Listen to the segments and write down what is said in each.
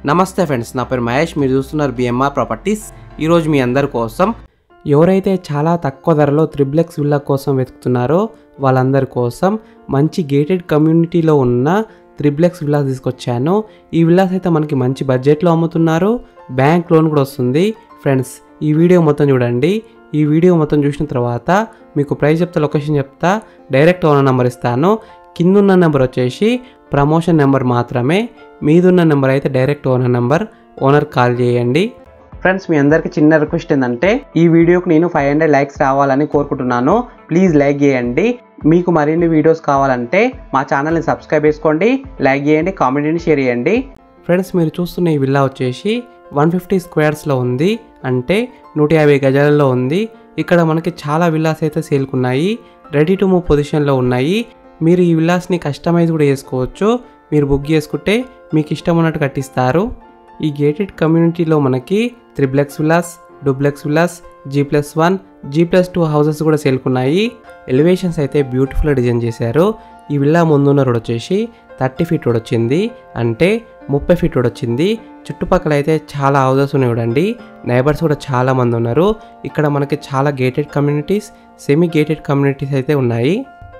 నమస్తే ఫ్రెండ్స్, నా పేరు మహేష్. మీరు చూస్తున్నారు బిఎంఆర్ ప్రాపర్టీస్. ఈరోజు మీ అందరి కోసం ఎవరైతే చాలా తక్కువ ధరలో త్రిబ్లెక్స్ విల్లా కోసం వెతుకుతున్నారో వాళ్ళందరి కోసం మంచి గేటెడ్ కమ్యూనిటీలో ఉన్న త్రిబ్లెక్స్ విల్లాస్ తీసుకొచ్చాను. ఈ విల్లాస్ అయితే మనకి మంచి బడ్జెట్లో అమ్ముతున్నారు, బ్యాంక్ లోన్ కూడా వస్తుంది. ఫ్రెండ్స్, ఈ వీడియో మొత్తం చూడండి. ఈ వీడియో మొత్తం చూసిన తర్వాత మీకు ప్రైస్ చెప్తా, లొకేషన్ చెప్తా, డైరెక్ట్ ఓనర్ నెంబర్ ఇస్తాను. కిందున్న నెంబర్ వచ్చేసి ప్రమోషన్ నెంబర్ మాత్రమే, మీదున్న నెంబర్ అయితే direct owner number. Owner call చేయండి. ఫ్రెండ్స్, మీ అందరికీ చిన్న రిక్వెస్ట్ ఏంటంటే ఈ వీడియోకి నేను 500 లైక్స్ రావాలని కోరుకుంటున్నాను. ప్లీజ్ లైక్ చేయండి. మీకు మరిన్ని వీడియోస్ కావాలంటే మా ఛానల్ని సబ్స్క్రైబ్ చేసుకోండి, లైక్ చేయండి, కామెంట్ని షేర్ చేయండి. ఫ్రెండ్స్, మీరు చూస్తున్న ఈ విల్లా వచ్చేసి 150 స్క్వేర్స్లో ఉంది, అంటే 150 గజాలలో ఉంది. ఇక్కడ మనకి చాలా విల్లాస్ అయితే సేల్కున్నాయి, రెడీ టు మూవ్ పొజిషన్లో ఉన్నాయి. మీరు ఈ విల్లాస్ని కస్టమైజ్ కూడా చేసుకోవచ్చు. మీరు బుక్ చేసుకుంటే మీకు ఇష్టం ఉన్నట్టు కట్టిస్తారు. ఈ గేటెడ్ కమ్యూనిటీలో మనకి triplex villas, duplex villas, G+1, G+2 houses కూడా సేల్కున్నాయి. ఎలివేషన్స్ అయితే బ్యూటిఫుల్గా డిజైన్ చేశారు. ఈ విల్లా ముందున్న రోడ్ వచ్చేసి 30 ఫీట్ రోడ్ వచ్చింది, అంటే 30 ఫీట్ రోడ్ వచ్చింది. చుట్టుపక్కల అయితే చాలా హౌసెస్ ఉన్నాయి చూడండి. నైబర్స్ కూడా చాలా మంది ఉన్నారు. ఇక్కడ మనకి చాలా gated communities, semi gated communities అయితే ఉన్నాయి.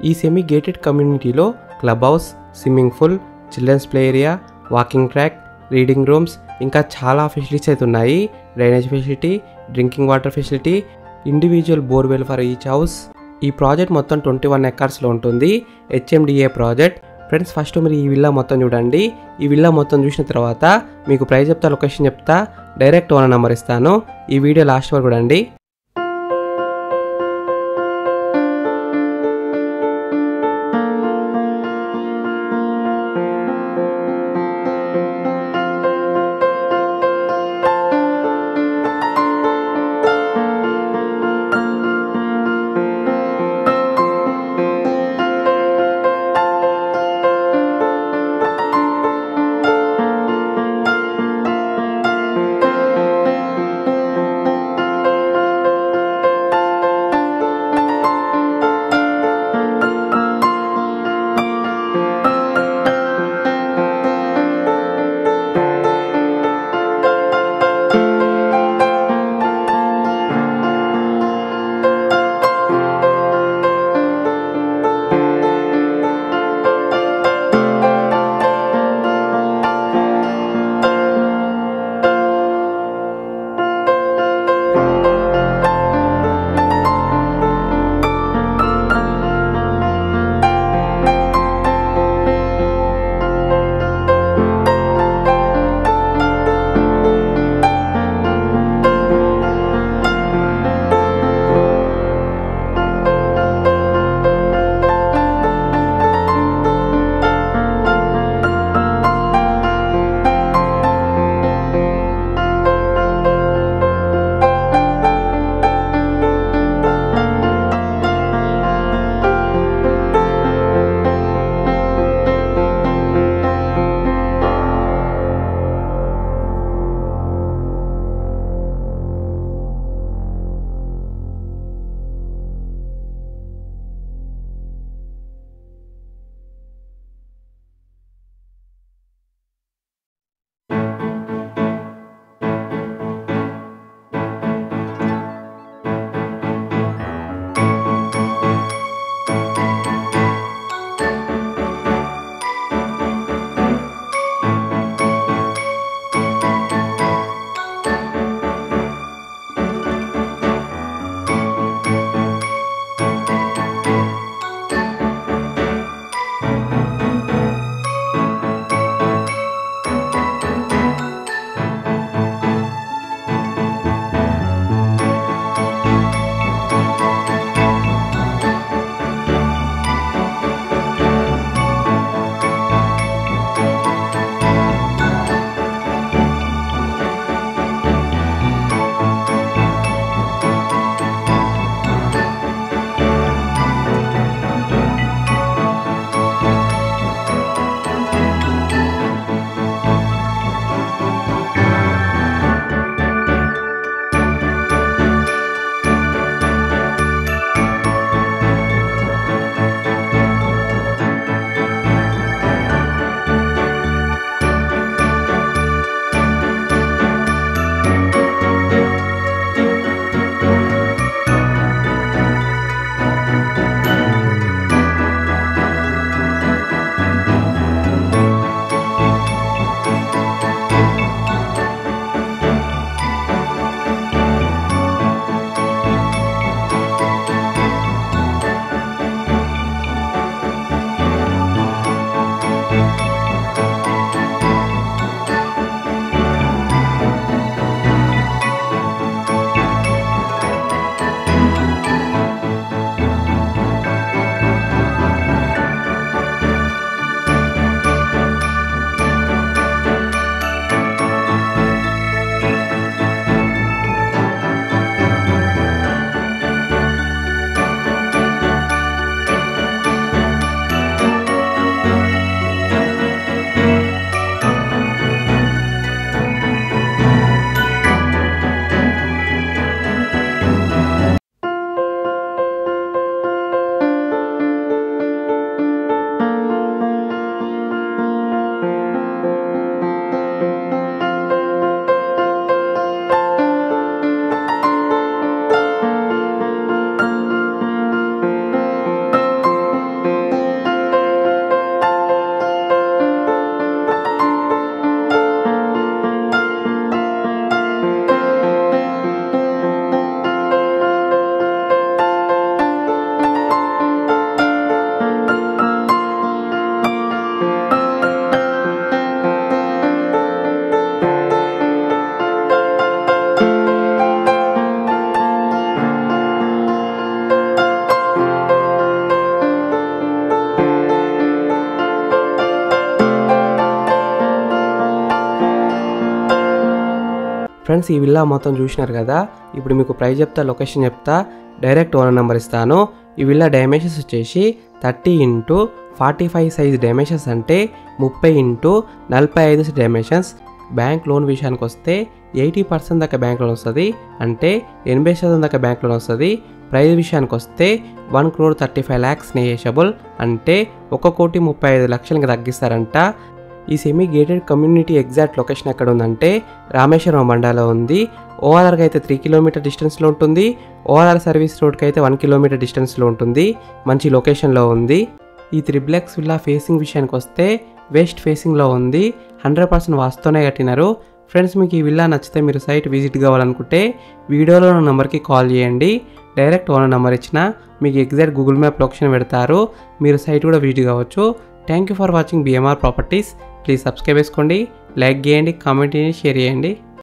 ఈ సెమీ గేటెడ్ కమ్యూనిటీలో club house, swimming pool, children's play area, walking track, reading rooms, ఇంకా చాలా ఫెసిలిటీస్ అయితే ఉన్నాయి. Drainage facility, drinking water facility, individual borewell for each house. ఈ ప్రాజెక్ట్ మొత్తం 21 ఎకర్స్లో ఉంటుంది, HMDA ప్రాజెక్ట్. ఫ్రెండ్స్, ఫస్ట్ మీరు ఈ విల్లా మొత్తం చూడండి. ఈ విల్లా మొత్తం చూసిన తర్వాత మీకు ప్రైస్ చెప్తా, లొకేషన్ చెప్తా, డైరెక్ట్ ఓనర్ నెంబర్ ఇస్తాను. ఈ వీడియో లాస్ట్ వరకు చూడండి. ఫ్రెండ్స్ ఈ విల్లా మొత్తం చూసినారు కదా, ఇప్పుడు మీకు ప్రైస్ చెప్తా, లొకేషన్ చెప్తా, డైరెక్ట్ ఓనర్ నెంబర్ ఇస్తాను. ఈ విల్లా డైమెన్షన్స్ వచ్చేసి 30x45 సైజ్ డైమెన్షన్స్, అంటే 30x45 డైమెన్షన్స్. బ్యాంక్ లోన్ విషయానికి వస్తే 80% దాకా బ్యాంక్ లోన్ వస్తుంది, అంటే 80% దాకా బ్యాంక్ లోన్ వస్తుంది. ప్రైస్ విషయానికి వస్తే 1,35,00,000 నెగోషియబుల్, అంటే 1,35,00,000 తగ్గిస్తారంట. ఈ semi gated community exact location ఎక్కడ ఉందంటే రామేశ్వరం మండలంలో ఉంది. ఓఆర్ఆర్కి అయితే 3 కిలోమీటర్ డిస్టెన్స్లో ఉంటుంది. ఓఆర్ఆర్ సర్వీస్ రోడ్కి అయితే 1 కిలోమీటర్ డిస్టెన్స్లో ఉంటుంది. మంచి లొకేషన్లో ఉంది. ఈ త్రిప్లెక్స్ విల్లా ఫేసింగ్ విషయానికి వస్తే వెస్ట్ ఫేసింగ్లో ఉంది. 100% వాస్తుతోనే కట్టినారు. ఫ్రెండ్స్ మీకు ఈ విల్లా నచ్చితే మీరు సైట్ విజిట్ కావాలనుకుంటే వీడియోలో ఉన్న నెంబర్కి కాల్ చేయండి. డైరెక్ట్ ఓనర్ నెంబర్ ఇచ్చిన మీకు ఎగ్జాక్ట్ గూగుల్ మ్యాప్ లొకేషన్ పెడతారు. మీరు సైట్ కూడా విజిట్ కావచ్చు. Thank you for watching BMR properties. Please subscribe చేసుకోండి, లైక్ చేయండి, కామెంట్ చేయండి, షేర్ చేయండి.